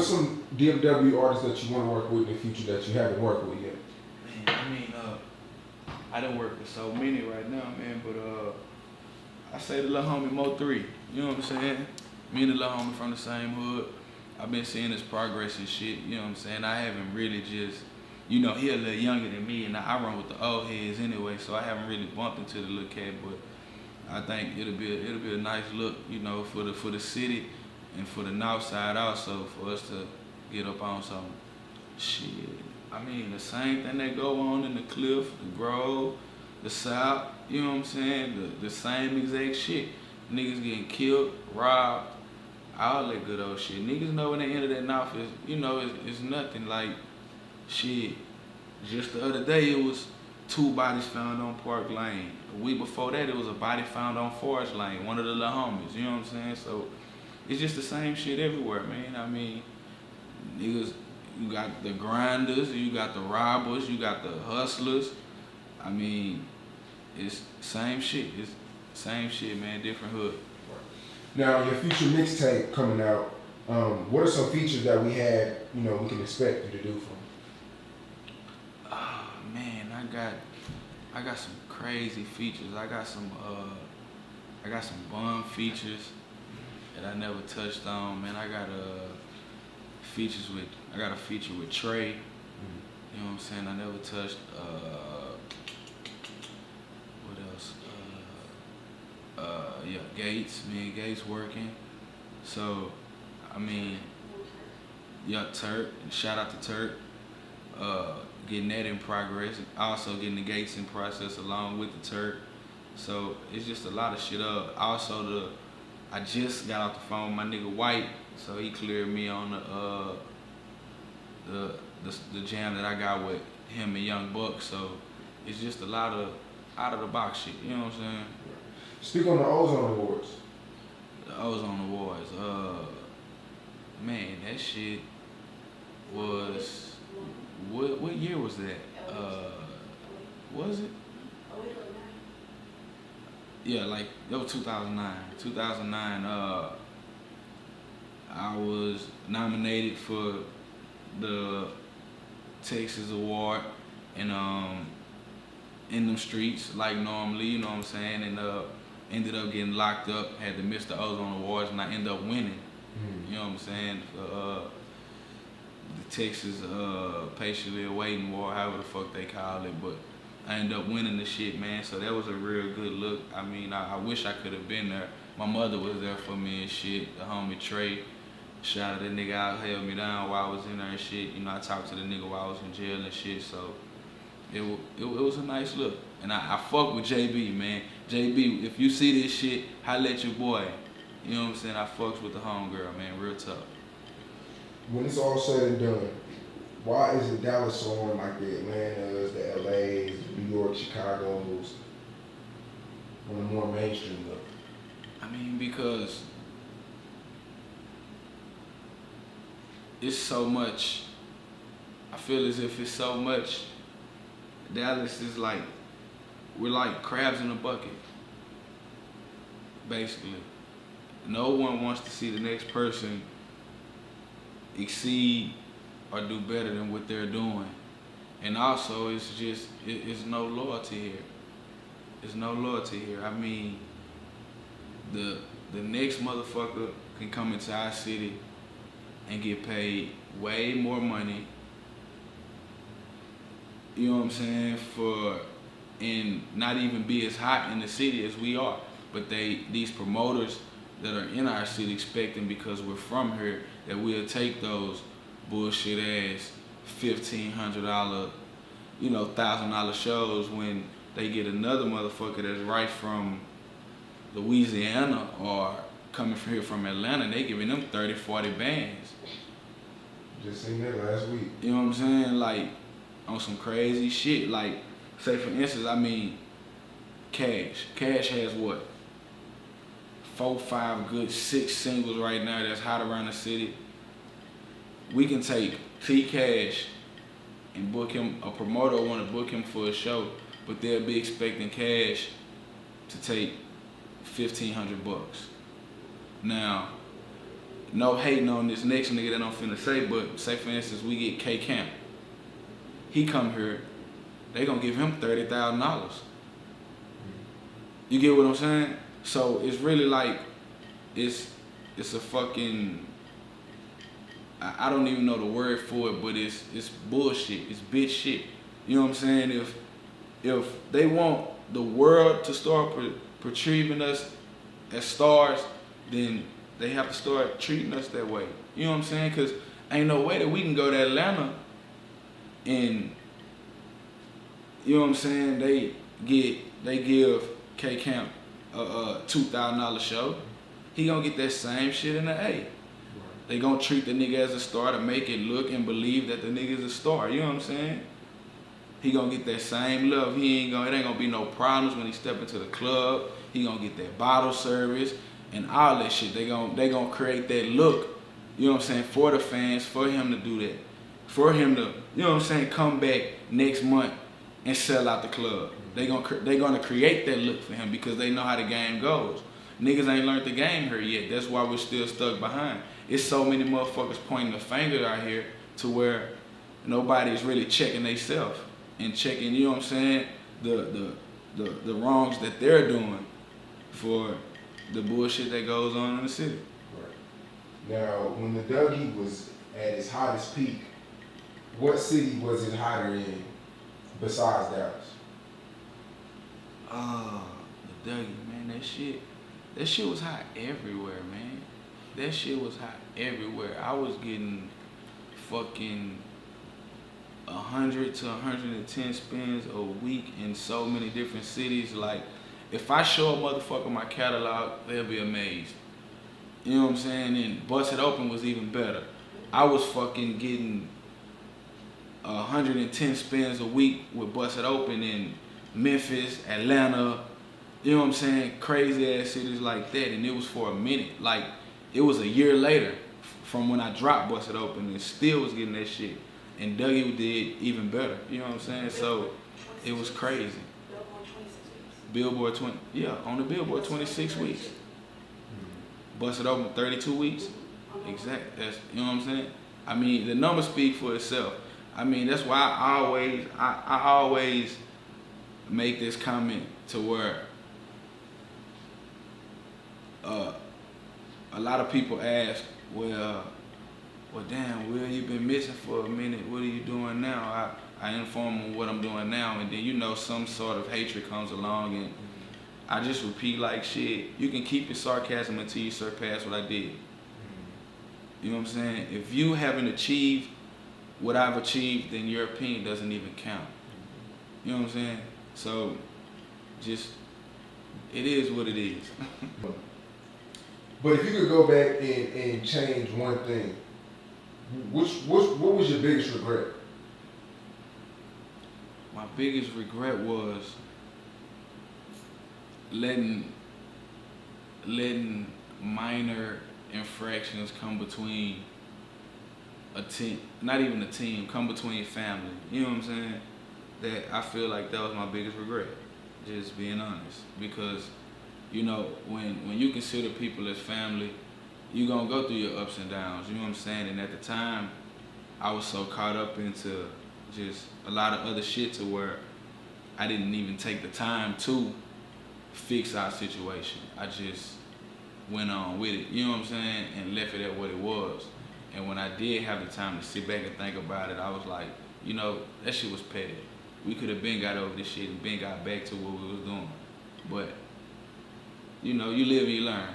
What's some DFW artists that you want to work with in the future that you haven't worked with yet? Man, I mean, I done work with so many right now, man, but I say the little homie Mo3, you know what I'm saying? Me and the little homie from the same hood. I've been seeing his progress and shit, you know what I'm saying? I haven't really just, you know, he a little younger than me and I run with the old heads anyway, so I haven't really bumped into the little cat, but I think it'll be a nice look, you know, for the city and for the north side also, for us to get up on some shit. I mean, the same thing that go on in the Cliff, the Grove, the South, you know what I'm saying? The same exact shit. Niggas getting killed, robbed, all that good old shit. Niggas know when they enter that North is, you know, it's nothing like shit. Just the other day it was 2 bodies found on Park Lane. A week before that it was a body found on Forest Lane, one of the little homies, you know what I'm saying? So it's just the same shit everywhere, man. I mean, niggas, you got the grinders, you got the robbers, you got the hustlers. I mean, it's same shit. It's same shit, man, different hood. Now, your future mixtape coming out, what are some features that we can expect you to do from? Oh man, I got some crazy features. I got some bum features that I never touched on, man. I got a feature with Trey. You know what I'm saying? I never touched. What else? Yeah, Gates. Me and Gates working. So, I mean, yeah, Turk. Shout out to Turk. Getting that in progress. Also getting the Gates in process along with the Turk. So it's just a lot of shit up. Also, I just got off the phone with my nigga White, so he cleared me on the jam that I got with him and Young Buck. So it's just a lot of out of the box shit. You know what I'm saying? Speak on the Ozone Awards. The Ozone Awards. Man, that shit was what year was that? Was it? Yeah, like that was 2009. 2009. I was nominated for the Texas Award and in them streets like normally, you know what I'm saying, and ended up getting locked up, had to miss the Ozone Awards, and I ended up winning. You know what I'm saying? The Texas patiently awaiting award, however the fuck they call it, but I ended up winning the shit, man. So that was a real good look. I mean, I wish I could have been there. My mother was there for me and shit. The homie Trey, shout out that nigga out, held me down while I was in there and shit. You know, I talked to the nigga while I was in jail and shit. So it was a nice look. And I fuck with JB, man. JB, if you see this shit, holla at your boy. You know what I'm saying? I fucks with the homegirl, man, real tough. When it's all said and done, why isn't Dallas so on like the Atlantas, the LAs, the New York, Chicago's, on a more mainstream level? I mean, because it's so much, I feel as if it's so much, Dallas is like, we're like crabs in a bucket, basically. No one wants to see the next person exceed or do better than what they're doing. And also, it's no loyalty here. There's no loyalty here. I mean, the next motherfucker can come into our city and get paid way more money, you know what I'm saying, and not even be as hot in the city as we are. But these promoters that are in our city expecting, because we're from here, that we'll take those bullshit ass $1,500, $1,000 shows when they get another motherfucker that's right from Louisiana or coming from here from Atlanta, they giving them 30, 40 bands. Just seen that last week. You know what I'm saying? Like, on some crazy shit. Like, say for instance, I mean, Cash. Cash has what? 4, 5 good 6 singles right now that's hot around the city. We can take T Cash and book him, a promoter want to book him for a show, but they'll be expecting Cash to take $1,500. Now, no hating on this next nigga that I'm finna say, but say for instance we get K Camp. He come here, they gonna give him $30,000. You get what I'm saying? So it's really like, it's a fucking, I don't even know the word for it, but it's bullshit. It's bitch shit. You know what I'm saying? If they want the world to start portraying us as stars, then they have to start treating us that way. You know what I'm saying? Because ain't no way that we can go to Atlanta and, you know what I'm saying, they give K Camp a $2,000 show. He gonna get that same shit in the A. They gonna treat the nigga as a star to make it look and believe that the nigga's a star. You know what I'm saying? He gonna get that same love. It ain't gonna be no problems when he step into the club. He gonna get that bottle service and all that shit. They gonna create that look, you know what I'm saying, for the fans, for him to do that. For him to, you know what I'm saying, come back next month and sell out the club. They gonna create that look for him because they know how the game goes. Niggas ain't learned the game here yet. That's why we're still stuck behind. It's so many motherfuckers pointing the finger out here to where nobody's really checking themselves and checking, you know what I'm saying, the wrongs that they're doing for the bullshit that goes on in the city. Right. Now, when the Dougie was at its hottest peak, what city was it hotter in besides Dallas? The Dougie, man, that shit was hot everywhere, man. That shit was hot everywhere. I was getting fucking 100 to 110 spins a week in so many different cities. Like, if I show a motherfucker my catalog, they'll be amazed. You know what I'm saying? And Bust It Open was even better. I was fucking getting 110 spins a week with Bust It Open in Memphis, Atlanta, you know what I'm saying? Crazy ass cities like that. And it was for a minute. Like, it was a year later from when I dropped Bust It Open and still was getting that shit. And Dougie did even better. You know what I'm saying? So it was crazy. Billboard 20, yeah, on the Billboard 26 weeks. Bust It Open 32 weeks. Exactly. That's, you know what I'm saying? I mean, the numbers speak for itself. I mean, that's why I always make this comment to where a lot of people ask, well, damn, Will, you've been missing for a minute. What are you doing now? I inform them what I'm doing now, and then, you know, some sort of hatred comes along, and I just repeat like shit. You can keep your sarcasm until you surpass what I did. You know what I'm saying? If you haven't achieved what I've achieved, then your opinion doesn't even count. You know what I'm saying? So, just, it is what it is. But if you could go back and change one thing, what was your biggest regret? My biggest regret was letting minor infractions come between a team, not even a team, come between family. You know what I'm saying? That I feel like that was my biggest regret, just being honest. Because, you know, when you consider people as family, you're gonna go through your ups and downs, you know what I'm saying? And at the time, I was so caught up into just a lot of other shit to where I didn't even take the time to fix our situation. I just went on with it, you know what I'm saying? And left it at what it was. And when I did have the time to sit back and think about it, I was like, you know, that shit was petty. We could have been got over this shit and been got back to what we was doing. But, you know, you live and you learn.